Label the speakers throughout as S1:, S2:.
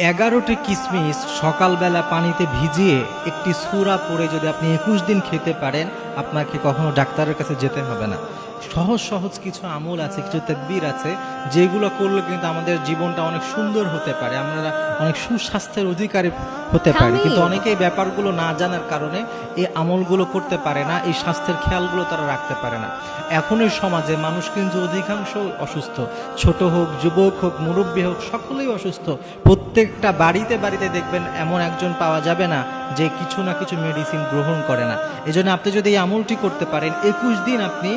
S1: 11টি কিসমিস সকালবেলা পানিতে ভিজিয়ে একটি সূরা পড়ে যদি আপনি 21 দিন খেতে পারেন, আপনাকে কখনো ডাক্তারের কাছে যেতে হবে না। সহজ সহজ কিছু আমল আছে, কিছু তাকবীর আছে, যেগুলো করলে কিন্তু আমাদের জীবনটা অনেক সুন্দর হতে পারে, আমরা অনেক সুস্বাস্থ্যের অধিকারী হতে পারি। কিন্তু অনেকেই ব্যাপারগুলো না জানার কারণে এই আমলগুলো করতে পারে না, এই স্বাস্থ্যের খেয়ালগুলো তারা রাখতে পারে না। এখনই সমাজে মানুষ কিন্তু অধিকাংশ অসুস্থ, ছোট হোক, যুবক হোক, মুরব্বী হোক, সকলেই অসুস্থ। প্রত্যেকটা বাড়িতে বাড়িতে দেখবেন এমন একজন পাওয়া যাবে না যে কিছু না কিছু মেডিসিন গ্রহণ করে না। এজন্য আপনি যদি এই আমলটি করতে পারেন, 21 দিন আপনি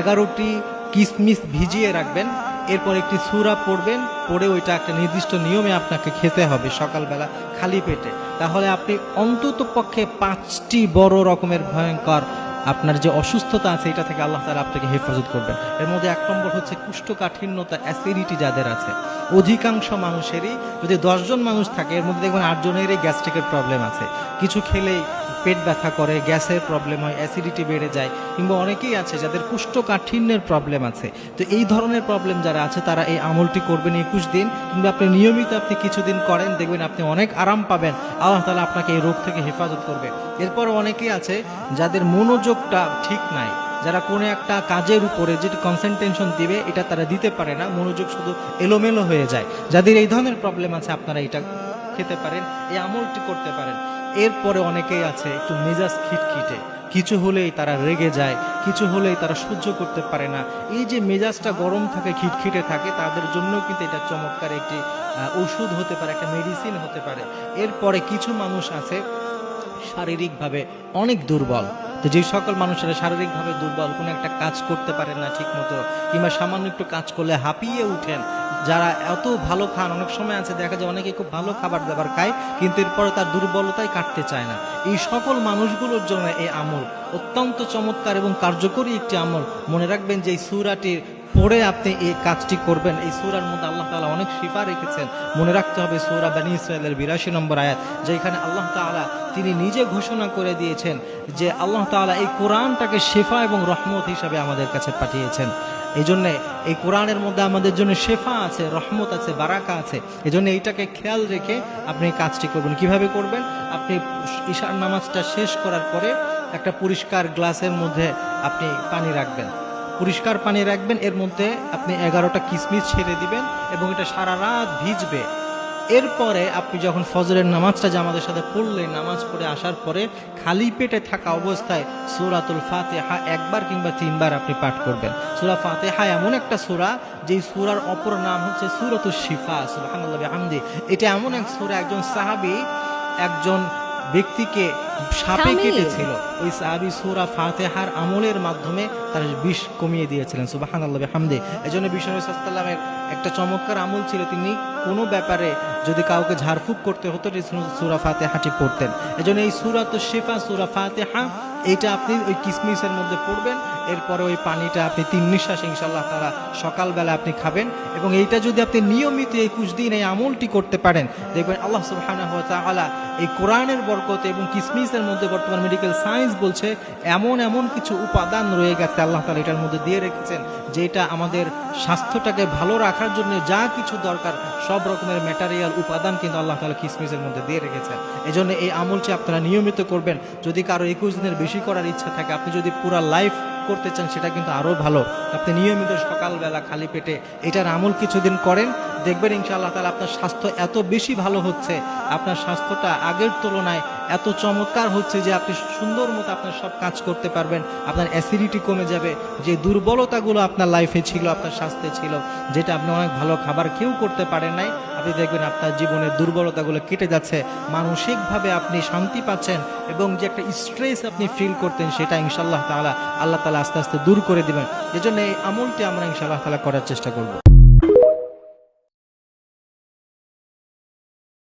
S1: 11টি কিসমিস ভিজিয়ে রাখবেন, এরপর একটি সূরা পড়বেন, পড়ে ওইটা একটা নির্দিষ্ট নিয়মে আপনাকে খেতে হবে সকালবেলা খালি পেটে। তাহলে আপনি অন্তত পক্ষে 5টি বড় রকমের ভয়ঙ্কর আপনার যে অসুস্থতা আছে এটা থেকে আল্লাহ তাআলা আপনাকে হেফাজত করবেন। এর মধ্যে 1 নম্বর হচ্ছে কুষ্ঠকাঠিন্যতা, অ্যাসিডিটি যাদের আছে। অধিকাংশ মানুষেরই, যদি 10 জন মানুষ থাকে এর মধ্যে দেখবেন 8 জনেরই গ্যাস্ট্রিকের প্রবলেম আছে। কিছু খেলেই পেট ব্যথা করে, গ্যাসের প্রবলেম হয়, অ্যাসিডিটি বেড়ে যায়, কিংবা অনেকেই আছে যাদের কুষ্ঠকাঠিন্যের প্রবলেম আছে। তো এই ধরনের প্রবলেম যারা আছে তারা এই আমলটি করবেন 21 দিন, কিংবা আপনি নিয়মিত আপনি কিছুদিন করেন, দেখবেন আপনি অনেক আরাম পাবেন। আল্লাহ তাআলা আপনাকে এই রোগ থেকে হেফাজত করবে। এরপর অনেকেই আছে যাদের মনোযোগটা ঠিক নাই, যারা কোনো একটা কাজের উপরে যেটি কনসেন্ট্রেশন দিবে এটা তারা দিতে পারে না, মনোযোগ শুধু এলোমেলো হয়ে যায়। যাদের এই ধরনের প্রবলেম আছে আপনারা এটা খেতে পারেন, এই আমলটি করতে পারেন। এরপরে অনেকেই আছে একটু মেজাজ খিটখিটে, কিছু হলেই তারা রেগে যায়, কিছু হলেই তারা সহ্য করতে পারে না। এই যে মেজাজটা গরম থাকে, খিটখিটে থাকে, তাদের জন্য কিন্তু এটা চমৎকার একটি ওষুধ হতে পারে, একটা মেডিসিন হতে পারে। এরপরে কিছু মানুষ আছে শারীরিকভাবে অনেক দুর্বল। তো যে সকল মানুষেরা শারীরিকভাবে দুর্বল, কোনো একটা কাজ করতে পারেন না ঠিক মতো, কিংবা সামান্য একটু কাজ করলে হাঁপিয়ে উঠেন, যারা এত ভালো খান, অনেক সময় আছে দেখা যায় অনেকে খুব ভালো খাবার দাবার খায় কিন্তু এরপরে তার দুর্বলতাই কাটতে চায় না, এই সকল মানুষগুলোর জন্য এই আমল অত্যন্ত চমৎকার এবং কার্যকরী একটি আমল। মনে রাখবেন যে এই সূরাটির পড়ে আপনি এই কাজটি করবেন। এই সূরার মধ্যে আল্লাহ তাআলা অনেক শিফা রেখেছেন। মনে রাখতে হবে সূরা বনী ইসরাঈলের 82 নম্বর আয়াত, যেখানে আল্লাহ তাআলা তিনি নিজে ঘোষণা করে দিয়েছেন যে আল্লাহ তাআলা এই কোরআনটাকে শিফা এবং রহমত হিসাবে আমাদের কাছে পাঠিয়েছেন। এই জন্যে এই কোরআনের মধ্যে আমাদের জন্য শেফা আছে, রহমত আছে, বারাকা আছে। এই জন্য এইটাকে খেয়াল রেখে আপনি কাজটি করবেন। কিভাবে করবেন? আপনি ঈশার নামাজটা শেষ করার পরে একটা পরিষ্কার গ্লাসের মধ্যে আপনি পানি রাখবেন, পরিষ্কার পানি রাখবেন, এর মধ্যে আপনি 11টা কিসমিস ছেড়ে দিবেন এবং এটা সারা রাত ভিজবে। এরপরে আপনি যখন ফজরের নামাজটা জামাতের সাথে পড়লেন, নামাজ পড়ে আসার পরে খালি পেটে থাকা অবস্থায় সূরাতুল ফাতিহা 1 বার কিংবা 3 বার আপনি পাঠ করবেন। সূরা ফাতিহা এমন একটা সূরা যেই সূরার অপর নাম হচ্ছে সূরাতুশ শিফা, সুবহানাল্লাহি ওয়া বিহামদি। এটা এমন এক সূরা, একজন সাহাবী একজন ব্যক্তিকে সাপে কেটেছিল, ওই সাহাবী সূরা ফাতিহার আমলের মাধ্যমে তার বিষ কমিয়ে দিয়েছিলেন, সুবহানাল্লাহি ওয়া বিহামদি। এজন্য বিষ্ণু সাল্লাল্লাহু আলাইহি ওয়াসাল্লামের একটা চমৎকার আমল ছিল, তিনি কোনো ব্যাপারে যদি কাউকে ঝাড়ফুঁক করতে হতো সূরা ফাতিহাটি পড়তেন। এজন্য এই সূরাতুশ শিফা, সূরা ফাতিহা, এইটা আপনি ওই কিসমিসের মধ্যে পড়বেন। এরপরে ওই পানিটা আপনি 3 নিঃশ্বাস ইনশাআল্লাহ তাআলা সকালবেলা আপনি খাবেন। এবং এইটা যদি আপনি নিয়মিত 21 দিন এই আমলটি করতে পারেন, দেখবেন আল্লাহ সুবহানাহু ওয়া তাআলা এই কোরআনের বরকতে এবং কিসমিসের মধ্যে, বর্তমান মেডিকেল সায়েন্স বলছে এমন এমন কিছু উপাদান রয়ে গেছে আল্লাহ তাআলা এটার মধ্যে দিয়ে রেখেছেন, যেটা আমাদের স্বাস্থ্যটাকে ভালো রাখার জন্য যা কিছু দরকার সব রকমের ম্যাটেরিয়াল উপাদান কিন্তু আল্লাহ তাআলা কিসমিসের মধ্যে দিয়ে রেখেছেন। এজন্য এই আমলটি আপনারা নিয়মিত করবেন। যদি কারো 21 দিনের বেশি করার ইচ্ছা থাকে, আপনি যদি পুরো লাইফ করতে চান, সেটা কিন্তু আরো ভালো। আপনি নিয়মিত সকালবেলা খালি পেটে এটার আমল কিছুদিন করেন, দেখবেন ইনশাআল্লাহ তাআলা আপনার স্বাস্থ্য এত বেশি ভালো হচ্ছে, আপনার স্বাস্থ্যটা আগের তুলনায় এত চমৎকার হচ্ছে যে আপনি সুন্দর মতো আপনার সব কাজ করতে পারবেন। আপনার অ্যাসিডিটি কমে যাবে, যে দুর্বলতাগুলো আপনার লাইফে ছিল, আপনার স্বাস্থ্যে ছিল, যেটা আপনি অনেক ভালো খাবার কেউ করতে পারেন নাই, আপনি দেখবেন আপনার জীবনের দুর্বলতাগুলো কেটে যাচ্ছে, মানসিকভাবে আপনি শান্তি পাচ্ছেন, এবং যে একটা স্ট্রেস আপনি ফিল করতেন সেটা ইনশাআল্লাহ তাআলা আল্লাহ তাআলা আস্তে আস্তে দূর করে দিবেন। এজন্য এই আমলটি আমরা ইনশাআল্লাহ তাআলা করার চেষ্টা করব।